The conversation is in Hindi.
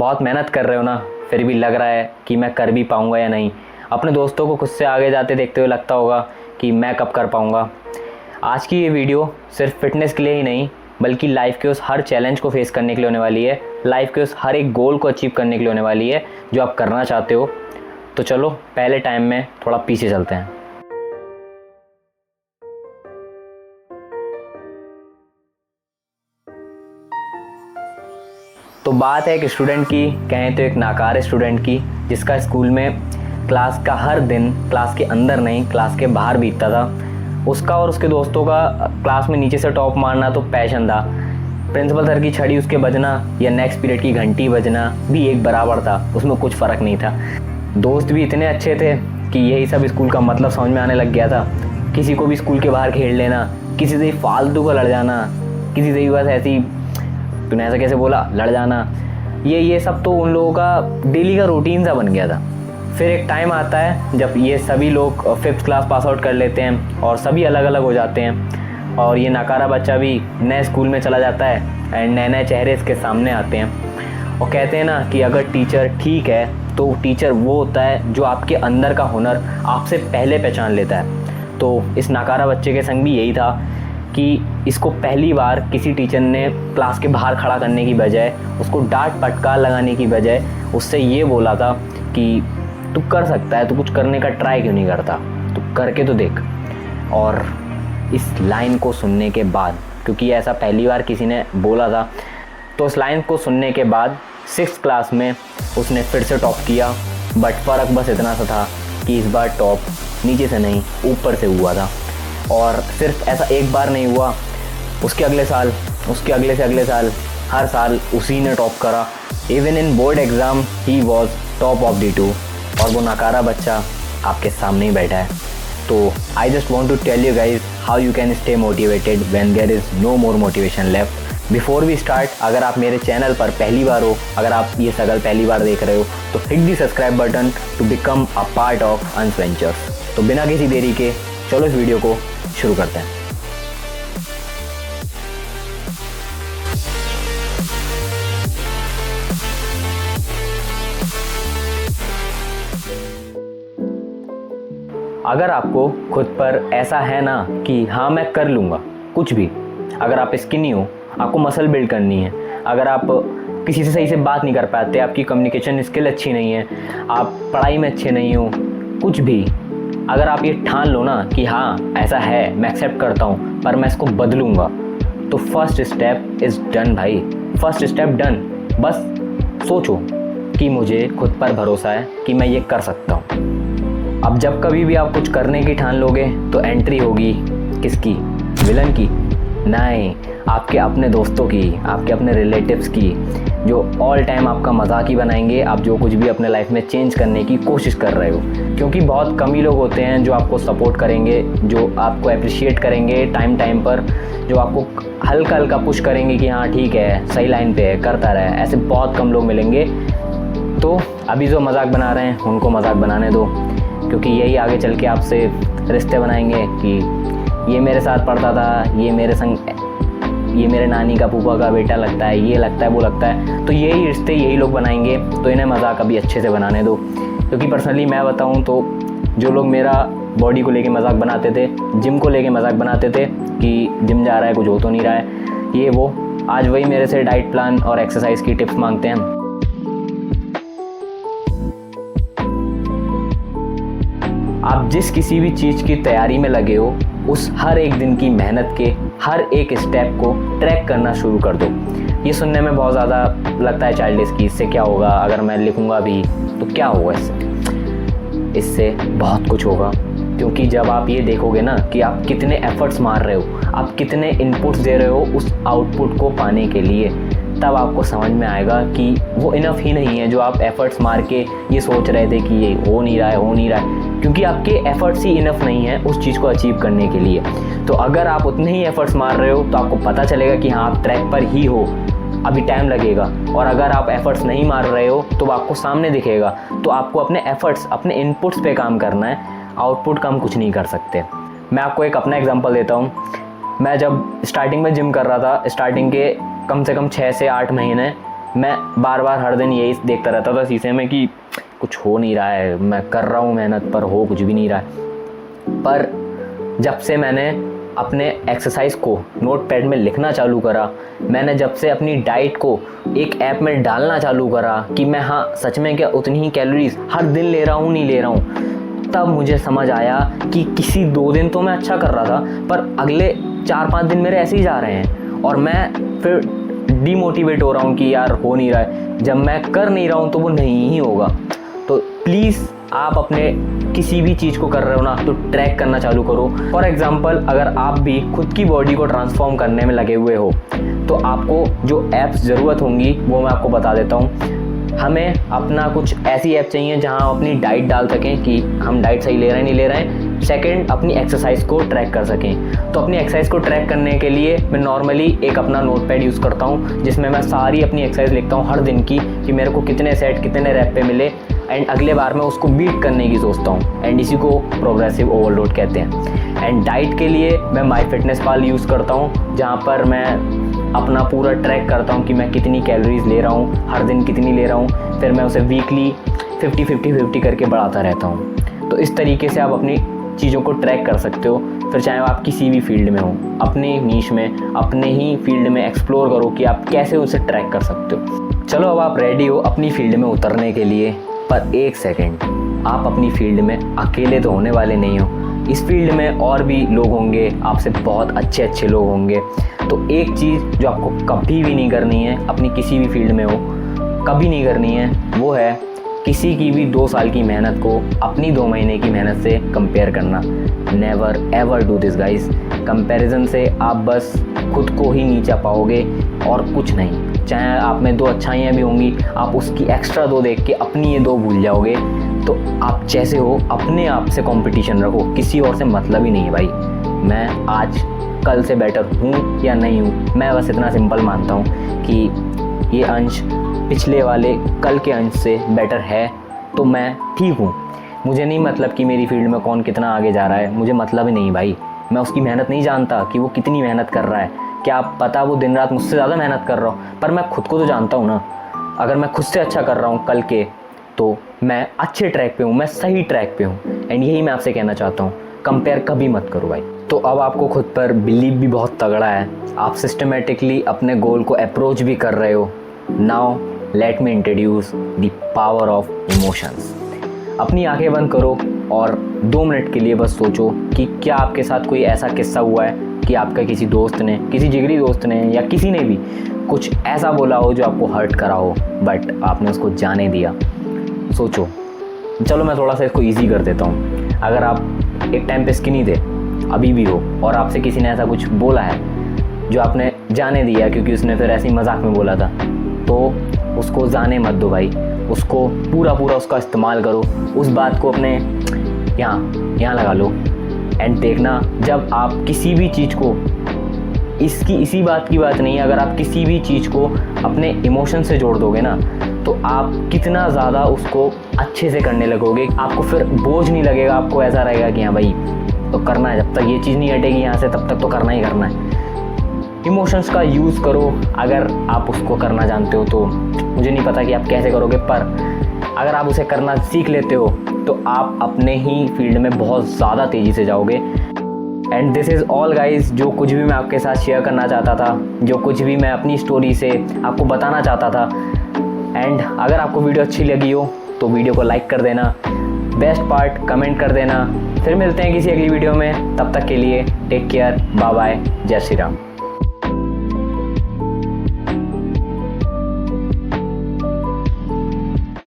बहुत मेहनत कर रहे हो ना, फिर भी लग रहा है कि मैं कर भी पाऊँगा या नहीं। अपने दोस्तों को खुद से आगे जाते देखते हुए लगता होगा कि मैं कब कर पाऊँगा। आज की ये वीडियो सिर्फ फिटनेस के लिए ही नहीं, बल्कि लाइफ के उस हर चैलेंज को फेस करने के लिए होने वाली है, लाइफ के उस हर एक गोल को अचीव करने के लिए होने वाली है जो आप करना चाहते हो। तो चलो पहले टाइम में थोड़ा पीछे चलते हैं। तो बात है एक स्टूडेंट की, कहें तो एक नाकार स्टूडेंट की, जिसका स्कूल में क्लास का हर दिन, क्लास के अंदर नहीं क्लास के बाहर बीतता था। उसका और उसके दोस्तों का क्लास में नीचे से टॉप मारना तो पैशन था। प्रिंसिपल सर की छड़ी उसके बजना या नेक्स्ट पीरियड की घंटी बजना भी एक बराबर था, उसमें कुछ फ़र्क नहीं था। दोस्त भी इतने अच्छे थे कि यही सब स्कूल का मतलब समझ में आने लग गया था। किसी को भी स्कूल के बाहर खेल लेना, किसी से फालतू का लड़ जाना, किसी से भी बस ऐसी तूने ऐसा कैसे बोला लड़ जाना, ये सब तो उन लोगों का डेली का रूटीन सा बन गया था। फिर एक टाइम आता है जब ये सभी लोग 5th क्लास पास आउट कर लेते हैं और सभी अलग अलग हो जाते हैं, और ये नाकारा बच्चा भी नए स्कूल में चला जाता है एंड नए नए चेहरे इसके सामने आते हैं। और कहते हैं ना कि अगर टीचर ठीक है तो टीचर वो होता है जो आपके अंदर का हुनर आपसे पहले पहचान लेता है। तो इस नाकारा बच्चे के संग भी यही था कि इसको पहली बार किसी टीचर ने क्लास के बाहर खड़ा करने की बजाय, उसको डांट फटकार लगाने की बजाय उससे ये बोला था कि तू कर सकता है, तू कुछ करने का ट्राई क्यों नहीं करता, तू करके तो देख। और इस लाइन को सुनने के बाद, क्योंकि ऐसा पहली बार किसी ने बोला था, तो उस लाइन को सुनने के बाद 6th क्लास में उसने फिर से टॉप किया। बट फ़र्क बस इतना सा था कि इस बार टॉप नीचे से नहीं ऊपर से हुआ था। और सिर्फ ऐसा एक बार नहीं हुआ, उसके अगले साल, उसके अगले से अगले साल, हर साल उसी ने टॉप करा। Even in board exam he was top of D2। और वो नाकारा बच्चा आपके सामने ही बैठा है। तो I just want to tell you guys how you can stay motivated when there is no more motivation left. Before we start, अगर आप मेरे चैनल पर पहली बार हो, अगर आप ये सगल पहली बार देख रहे हो, तो hit the subscribe button to become a part of Ansh ventures. तो बिना किसी देरी के चलो इस वीडियो को शुरू करते हैं। अगर आपको खुद पर ऐसा है ना कि हाँ मैं कर लूँगा कुछ भी, अगर आप स्किनी हो, आपको मसल बिल्ड करनी है, अगर आप किसी से सही से बात नहीं कर पाते, आपकी कम्युनिकेशन स्किल अच्छी नहीं है, आप पढ़ाई में अच्छे नहीं हो, कुछ भी, अगर आप ये ठान लो ना कि हाँ ऐसा है, मैं एक्सेप्ट करता हूँ पर मैं इसको बदलूँगा, तो फर्स्ट स्टेप इज़ डन भाई। First step done. बस सोचो कि मुझे खुद पर भरोसा है कि मैं ये कर सकता हूँ। अब जब कभी भी आप कुछ करने की ठान लोगे तो एंट्री होगी किसकी? विलन की? नहीं, आपके अपने दोस्तों की, आपके अपने रिलेटिव्स की, जो ऑल टाइम आपका मजाक ही बनाएंगे आप जो कुछ भी अपने लाइफ में चेंज करने की कोशिश कर रहे हो। क्योंकि बहुत कम ही लोग होते हैं जो आपको सपोर्ट करेंगे, जो आपको अप्रिशिएट करेंगे टाइम टाइम पर, जो आपको हल्का हल्का पुश करेंगे कि हाँ ठीक है, सही लाइन पे है, करता रहे। ऐसे बहुत कम लोग मिलेंगे। तो अभी जो मजाक बना रहे हैं उनको मजाक बनाने दो, क्योंकि यही आगे चल के आपसे रिश्ते बनाएंगे कि ये मेरे साथ पढ़ता था, ये मेरे संग, ये मेरे नानी का फूफा का बेटा लगता है, ये लगता है, वो लगता है। तो यही रिश्ते यही लोग बनाएंगे। तो इन्हें मजाक अभी अच्छे से बनाने दो। क्योंकि पर्सनली मैं बताऊं तो जो लोग मेरा बॉडी को लेके मजाक बनाते थे, जिम को लेके मजाक बनाते थे कि जिम जा रहा है कुछ हो तो नहीं रहा है, ये वो, आज वही मेरे से डाइट प्लान और एक्सरसाइज की टिप्स मांगते हैं। आप जिस किसी भी चीज़ की तैयारी में लगे हो, उस हर एक दिन की मेहनत के हर एक स्टेप को ट्रैक करना शुरू कर दो। ये सुनने में बहुत ज़्यादा लगता है चाइल्डिश की, इससे क्या होगा, अगर मैं लिखूँगा भी तो क्या होगा इससे? इससे बहुत कुछ होगा। क्योंकि जब आप ये देखोगे ना कि आप कितने एफर्ट्स मार रहे हो, आप कितने इनपुट्स दे रहे हो उस आउटपुट को पाने के लिए, तब आपको समझ में आएगा कि वो इनफ ही नहीं है जो आप एफर्ट्स मार के ये सोच रहे थे कि ये हो नहीं रहा है, हो नहीं रहा है। क्योंकि आपके एफर्ट्स ही इनफ नहीं है उस चीज़ को अचीव करने के लिए। तो अगर आप उतने ही एफर्ट्स मार रहे हो तो आपको पता चलेगा कि हाँ आप ट्रैक पर ही हो, अभी टाइम लगेगा। और अगर आप एफर्ट्स नहीं मार रहे हो तो आपको सामने दिखेगा। तो आपको अपने एफर्ट्स, अपने इनपुट्स पे काम करना है, आउटपुट का हम कुछ नहीं कर सकते। मैं आपको एक अपना एग्जांपल देता हूँ। मैं जब स्टार्टिंग में जिम कर रहा था, स्टार्टिंग के कम से कम 6 से 8 महीने मैं बार बार हर दिन यही देखता रहता था शीशे में कि कुछ हो नहीं रहा है, मैं कर रहा हूँ मेहनत पर हो कुछ भी नहीं रहा है। पर जब से मैंने अपने एक्सरसाइज को नोटपैड में लिखना चालू करा, मैंने जब से अपनी डाइट को एक ऐप में डालना चालू करा कि मैं हाँ सच में क्या उतनी ही कैलोरीज हर दिन ले रहा हूँ नहीं ले रहा हूँ, तब मुझे समझ आया कि किसी 2 दिन तो मैं अच्छा कर रहा था पर अगले 4-5 दिन मेरे ऐसे ही जा रहे हैं और मैं फिर डीमोटिवेट हो रहा हूँ कि यार हो नहीं रहा है। जब मैं कर नहीं रहा हूँ तो वो नहीं ही होगा। तो प्लीज़ आप अपने किसी भी चीज़ को कर रहे हो ना तो ट्रैक करना चालू करो। फॉर एग्जांपल अगर आप भी खुद की बॉडी को ट्रांसफॉर्म करने में लगे हुए हो तो आपको जो ऐप्स ज़रूरत होंगी वो मैं आपको बता देता हूँ। हमें अपना कुछ ऐसी ऐप चाहिए जहां हम अपनी डाइट डाल सकें कि हम डाइट सही ले रहे हैं नहीं ले रहे हैं। सेकंड, अपनी एक्सरसाइज को ट्रैक कर सकें। तो अपनी एक्सरसाइज को ट्रैक करने के लिए मैं नॉर्मली एक अपना नोटपैड यूज़ करता हूं जिसमें मैं सारी अपनी एक्सरसाइज लिखता हूं हर दिन की कि मेरे को कितने सेट कितने रैप पे मिले एंड अगले बार मैं उसको बीट करने की सोचता हूँ एंड इसी को प्रोग्रेसिव ओवरलोड कहते हैं। एंड डाइट के लिए मैं MyFitnessPal यूज़ करता हूँ जहाँ पर मैं अपना पूरा ट्रैक करता हूँ कि मैं कितनी कैलोरीज ले रहा हूँ हर दिन कितनी ले रहा हूँ, फिर मैं उसे वीकली 50-50-50 करके बढ़ाता रहता हूँ। तो इस तरीके से आप अपनी चीज़ों को ट्रैक कर सकते हो। फिर चाहे आप किसी भी फील्ड में हो, अपने नीश में अपने ही फील्ड में एक्सप्लोर करो कि आप कैसे उसे ट्रैक कर सकते हो। चलो अब आप रेडी हो अपनी फील्ड में उतरने के लिए, पर एक सेकेंड, आप अपनी फील्ड में अकेले तो होने वाले नहीं हो। इस फील्ड में और भी लोग होंगे, आपसे बहुत अच्छे अच्छे लोग होंगे। तो एक चीज़ जो आपको कभी भी नहीं करनी है, अपनी किसी भी फील्ड में हो कभी नहीं करनी है, वो है किसी की भी 2 साल की मेहनत को अपनी 2 महीने की मेहनत से कंपेयर करना। Never ever do this guys. Comparison से आप बस खुद को ही नीचा पाओगे और कुछ नहीं। चाहे आप में 2 अच्छाइयाँ भी होंगी, आप उसकी एक्स्ट्रा 2 देख के अपनी ये 2 भूल जाओगे। तो आप जैसे हो अपने आप से कंपटीशन रखो, किसी और से मतलब ही नहीं है भाई। मैं आज कल से बेटर हूँ या नहीं हूँ, मैं बस इतना सिंपल मानता हूँ कि ये अंश पिछले वाले कल के अंश से बेटर है तो मैं ठीक हूँ। मुझे नहीं मतलब कि मेरी फील्ड में कौन कितना आगे जा रहा है, मुझे मतलब ही नहीं भाई। मैं उसकी मेहनत नहीं जानता कि वो कितनी मेहनत कर रहा है, क्या पता वो दिन रात मुझसे ज़्यादा मेहनत कर रहा हूँ, पर मैं खुद को तो जानता हूँ ना। अगर मैं खुद से अच्छा कर रहा हूँ कल के तो मैं अच्छे ट्रैक पे हूँ, मैं सही ट्रैक पे हूँ। एंड यही मैं आपसे कहना चाहता हूँ, कंपेयर कभी मत करो भाई। तो अब आपको खुद पर बिलीव भी बहुत तगड़ा है, आप सिस्टमेटिकली अपने गोल को अप्रोच भी कर रहे हो। Now let me introduce the power of emotions. अपनी आंखें बंद करो और 2 मिनट के लिए बस सोचो कि क्या आपके साथ कोई ऐसा किस्सा हुआ है कि आपका किसी दोस्त ने, किसी जिगरी दोस्त ने या किसी ने भी कुछ ऐसा बोला हो जो आपको हर्ट करा हो बट आपने उसको जाने दिया। सोचो। चलो मैं थोड़ा सा इसको ईजी कर देता हूँ। अगर आप एक टाइम पे स्किनी थे, अभी भी हो, और आपसे किसी ने ऐसा कुछ बोला है जो आपने जाने दिया क्योंकि उसने फिर ऐसे ही मजाक में बोला था, तो उसको जाने मत दो भाई। उसको पूरा उसका इस्तेमाल करो, उस बात को अपने यहाँ लगा लो। एंड देखना जब आप किसी भी चीज़ को, इसी बात की बात नहीं है, अगर आप किसी भी चीज़ को अपने इमोशन से जोड़ दोगे ना तो आप कितना ज़्यादा उसको अच्छे से करने लगोगे। आपको फिर बोझ नहीं लगेगा, आपको ऐसा रहेगा कि हाँ भाई तो करना है, जब तक ये चीज़ नहीं हटेगी यहाँ से तब तक तो करना ही करना है। इमोशंस का यूज़ करो अगर आप उसको करना जानते हो तो। मुझे नहीं पता कि आप कैसे करोगे, पर अगर आप उसे करना सीख लेते हो तो आप अपने ही फील्ड में बहुत ज़्यादा तेज़ी से जाओगे। And this is all guys, जो कुछ भी मैं आपके साथ शेयर करना चाहता था, जो कुछ भी मैं अपनी स्टोरी से आपको बताना चाहता था। एंड अगर आपको वीडियो अच्छी लगी हो तो वीडियो को लाइक कर देना, बेस्ट पार्ट कमेंट कर देना। फिर मिलते हैं किसी अगली वीडियो में, तब तक के लिए टेक केयर, बाय बाय, जय श्री राम।